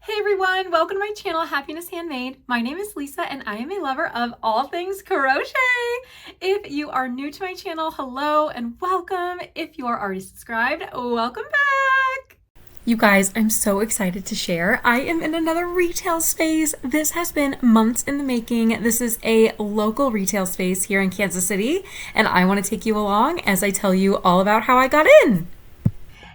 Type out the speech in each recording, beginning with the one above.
Hey everyone, welcome to my channel, Happiness Handmade. My name is Lisa and I am a lover of all things crochet. If you are new to my channel, hello and welcome. If you are already subscribed, welcome back. You guys, I'm so excited to share. I am in another retail space. This has been months in the making. This is a local retail space here in Kansas City, and I want to take you along as I tell you all about how I got in.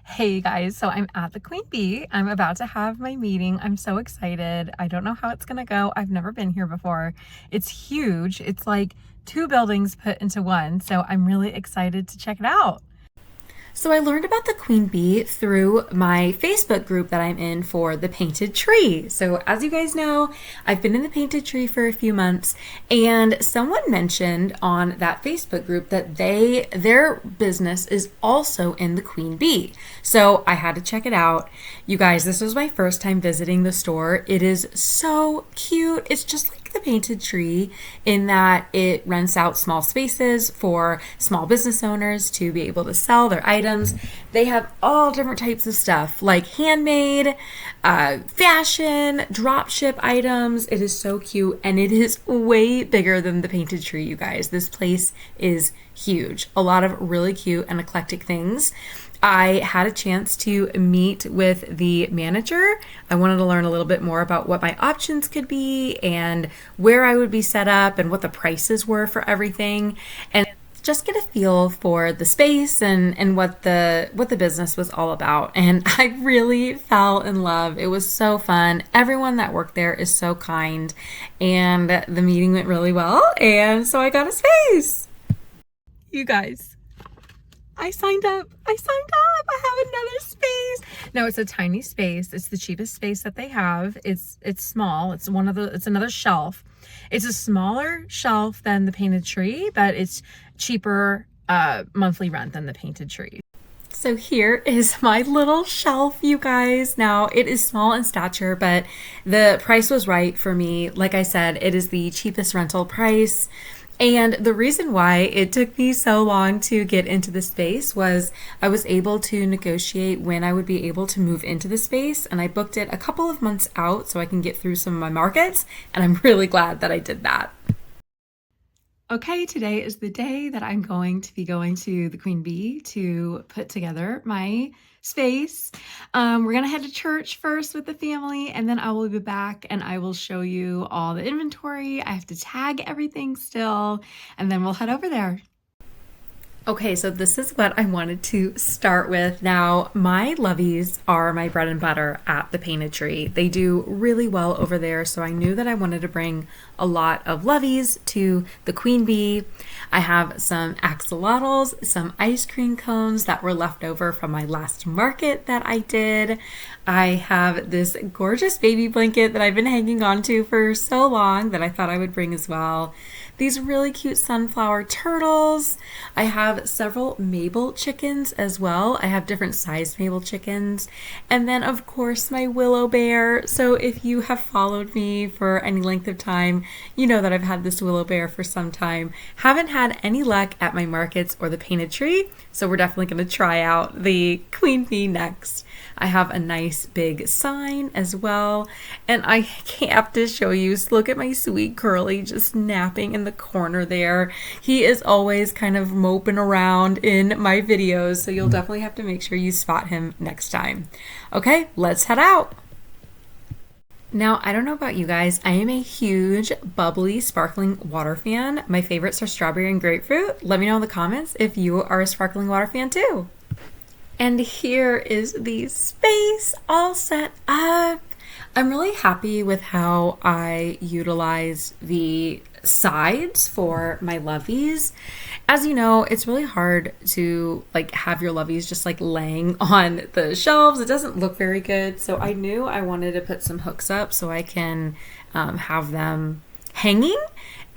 Hey guys, so I'm at the Queen Bee. I'm about to have my meeting. I'm so excited. I don't know how it's gonna go. I've never been here before. It's huge. It's like two buildings put into one. So I'm really excited to check it out. So I learned about the Queen Bee through my Facebook group that I'm in for the painted tree. So as you guys know, I've been in the painted tree for a few months, and someone mentioned on that Facebook group that their business is also in the Queen Bee. So I had to check it out. You guys, this was my first time visiting the store. It is so cute. It's just like the painted tree in that it rents out small spaces for small business owners to be able to sell their items. They have all different types of stuff like handmade, fashion, drop ship items. It is so cute, and it is way bigger than the painted tree, you guys. This place is huge. A lot of really cute and eclectic things. I had a chance to meet with the manager. I wanted to learn a little bit more about what my options could be and where I would be set up and what the prices were for everything, and just get a feel for the space and what the business was all about. And I really fell in love. It was so fun. Everyone that worked there is so kind, and the meeting went really well, and so I got a space. You guys, I signed up. I have another space. No, it's a tiny space. It's the cheapest space that they have. It's small. It's another shelf. It's a smaller shelf than the painted tree, but it's cheaper monthly rent than the painted tree. So here is my little shelf, you guys. Now, it is small in stature, but the price was right for me. Like I said, it is the cheapest rental price. And the reason why it took me so long to get into the space was I was able to negotiate when I would be able to move into the space, and I booked it a couple of months out so I can get through some of my markets, and I'm really glad that I did that. Okay, today is the day that I'm going to be going to the Queen Bee to put together my space. We're gonna head to church first with the family, and then I will be back and I will show you all the inventory. I have to tag everything still, and then we'll head over there. Okay, so this is what I wanted to start with. Now, my loveys are my bread and butter at the painted tree. They do really well over there, so I knew that I wanted to bring a lot of loveys to the Queen Bee. I have some axolotls, some ice cream cones that were left over from my last market that I did. I have this gorgeous baby blanket that I've been hanging on to for so long that I thought I would bring as well. These really cute sunflower turtles. I have several Mabel chickens as well. I have different sized Mabel chickens. And then of course my willow bear. So if you have followed me for any length of time, you know that I've had this willow bear for some time. Haven't had any luck at my markets or the painted tree, so we're definitely going to try out the Queen Bee next. I have a nice big sign as well, and I have to show you, so look at my sweet Curly just napping in the corner there. He is always kind of moping around in my videos, so you'll definitely have to make sure you spot him next time. Okay, let's head out. Now, I don't know about you guys, I am a huge bubbly sparkling water fan. My favorites are strawberry and grapefruit. Let me know in the comments if you are a sparkling water fan too. And here is the space all set up. I'm really happy with how I utilized the sides for my loveys. As you know, it's really hard to have your loveys just laying on the shelves. It doesn't look very good. So I knew I wanted to put some hooks up so I can have them hanging,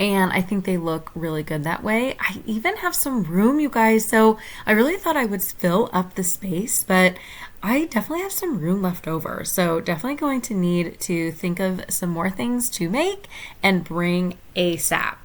and I think they look really good that way. I even have some room, you guys, so I really thought I would fill up the space, but I definitely have some room left over, so definitely going to need to think of some more things to make and bring ASAP.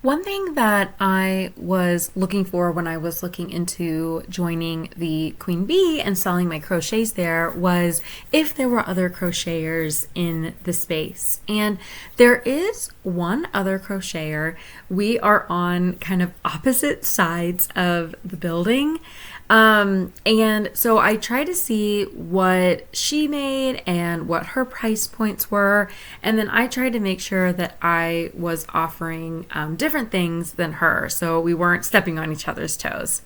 One thing that I was looking for when I was looking into joining the Queen Bee and selling my crochets there was if there were other crocheters in the space. And there is one other crocheter. We are on kind of opposite sides of the building. And so I tried to see what she made and what her price points were. And then I tried to make sure that I was offering different things than her, so we weren't stepping on each other's toes.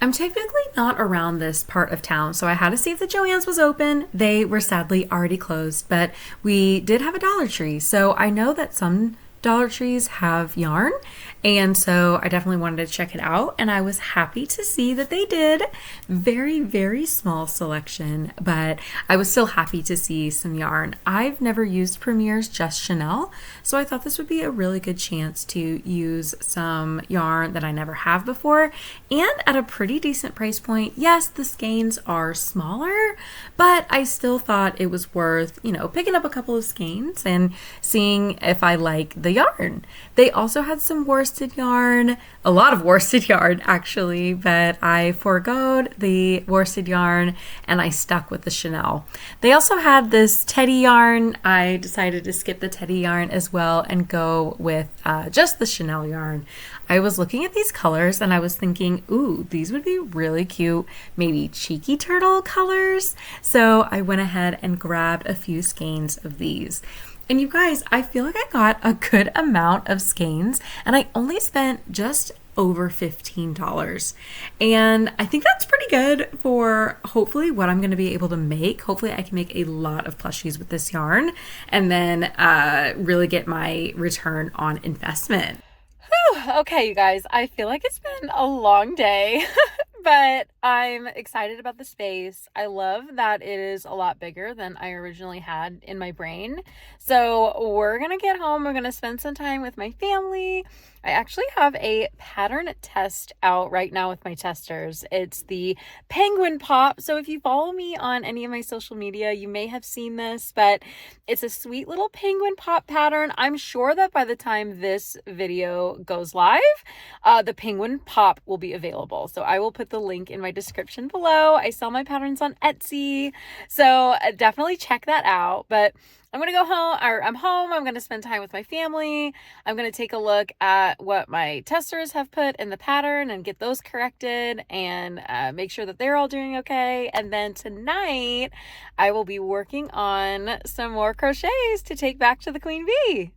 I'm technically not around this part of town, so I had to see if the Joann's was open. They were sadly already closed, but we did have a Dollar Tree, so I know that some Dollar Trees have yarn, and so I definitely wanted to check it out, and I was happy to see that they did. Very, very small selection, but I was still happy to see some yarn. I've never used Premier's Just Chanel, so I thought this would be a really good chance to use some yarn that I never have before, and at a pretty decent price point. Yes, the skeins are smaller, but I still thought it was worth, picking up a couple of skeins and seeing if I like the yarn. They also had some worsted yarn, a lot of worsted yarn actually, but I forgoed the worsted yarn and I stuck with the Chanel. They also had this teddy yarn. I decided to skip the teddy yarn as well and go with just the Chanel yarn. I was looking at these colors and I was thinking, ooh, these would be really cute, maybe cheeky turtle colors. So I went ahead and grabbed a few skeins of these. And you guys, I feel like I got a good amount of skeins and I only spent just over $15. And I think that's pretty good for hopefully what I'm going to be able to make. Hopefully I can make a lot of plushies with this yarn and then really get my return on investment. Whew, okay, you guys, I feel like it's been a long day. But I'm excited about the space. I love that it is a lot bigger than I originally had in my brain. So we're going to get home. We're going to spend some time with my family. I actually have a pattern test out right now with my testers. It's the penguin pop. So if you follow me on any of my social media, you may have seen this, but it's a sweet little penguin pop pattern. I'm sure that by the time this video goes live, the penguin pop will be available. So I will put the link in my description below. I sell my patterns on Etsy, so definitely check that out. But I'm going to go home, or I'm home. I'm going to spend time with my family. I'm going to take a look at what my testers have put in the pattern and get those corrected and make sure that they're all doing okay. And then tonight I will be working on some more crochets to take back to the Queen Bee.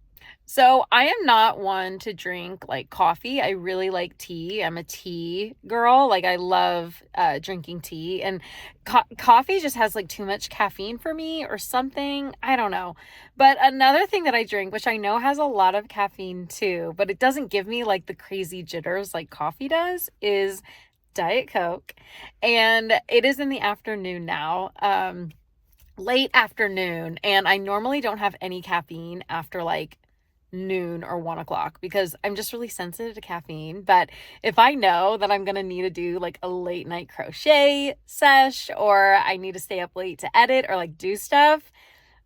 So I am not one to drink like coffee. I really like tea. I'm a tea girl. Like I love drinking tea, and coffee just has like too much caffeine for me or something. I don't know. But another thing that I drink, which I know has a lot of caffeine too, but it doesn't give me like the crazy jitters like coffee does, is Diet Coke. And it is in the afternoon now. Late afternoon, and I normally don't have any caffeine after like noon or 1 o'clock because I'm just really sensitive to caffeine. But if I know that I'm gonna need to do like a late night crochet sesh, or I need to stay up late to edit or like do stuff,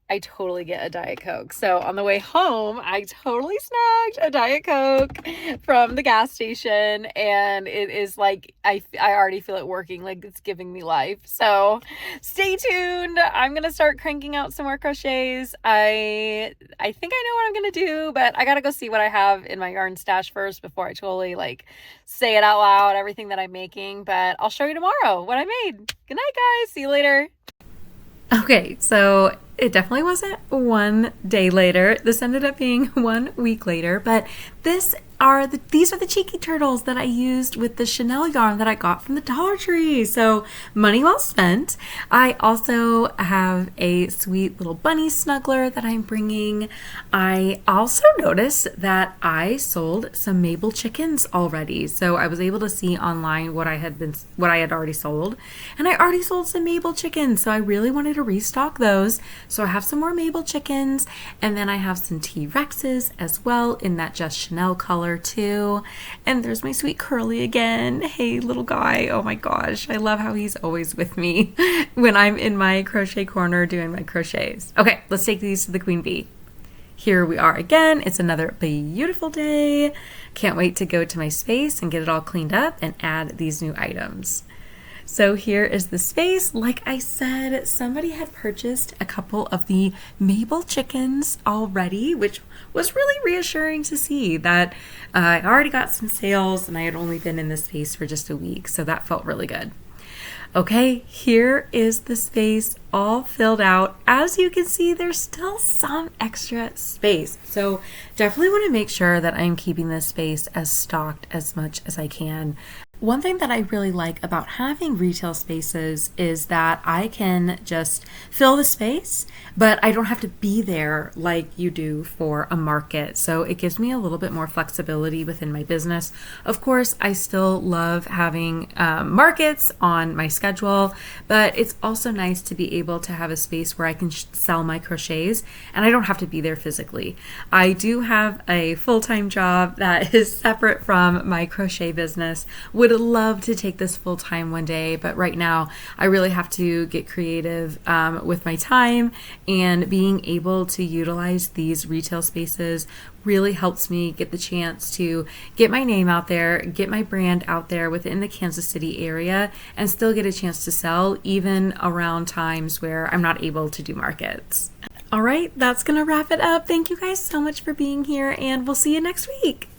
I totally get a Diet Coke. So on the way home, I totally snagged a Diet Coke from the gas station, and it is like, I already feel it working, like it's giving me life. So stay tuned. I'm going to start cranking out some more crochets. I think I know what I'm going to do, but I got to go see what I have in my yarn stash first before I totally like say it out loud, everything that I'm making. But I'll show you tomorrow what I made. Good night, guys. See you later. Okay, so it definitely wasn't 1 day later. This ended up being 1 week later, but these are the cheeky turtles that I used with the Chanel yarn that I got from the Dollar Tree. So money well spent. I also have a sweet little bunny snuggler that I'm bringing. I also noticed that I sold some Mabel chickens already. So I was able to see online what I had already sold, and I already sold some Mabel chickens. So I really wanted to restock those. So I have some more Mabel chickens, and then I have some T-Rexes as well in that Just Chanel color too. And there's my sweet Curly again. Hey, little guy. Oh my gosh. I love how he's always with me when I'm in my crochet corner doing my crochets. Okay, let's take these to the Queen Bee. here we are again. It's another beautiful day. Can't wait to go to my space and get it all cleaned up and add these new items. So here is the space. Like I said, somebody had purchased a couple of the Mabel chickens already, which was really reassuring to see that I already got some sales and I had only been in this space for just a week. So that felt really good. Okay, here is the space all filled out. As you can see, there's still some extra space. So definitely want to make sure that I'm keeping this space as stocked as much as I can. One thing that I really like about having retail spaces is that I can just fill the space, but I don't have to be there like you do for a market. So it gives me a little bit more flexibility within my business. Of course, I still love having markets on my schedule, but it's also nice to be able to have a space where I can sell my crochets and I don't have to be there physically. I do have a full-time job that is separate from my crochet business. Would love to take this full time one day, but right now I really have to get creative with my time, and being able to utilize these retail spaces really helps me get the chance to get my name out there, get my brand out there within the Kansas City area, and still get a chance to sell even around times where I'm not able to do markets. All right, that's gonna wrap it up. Thank you guys so much for being here, and we'll see you next week.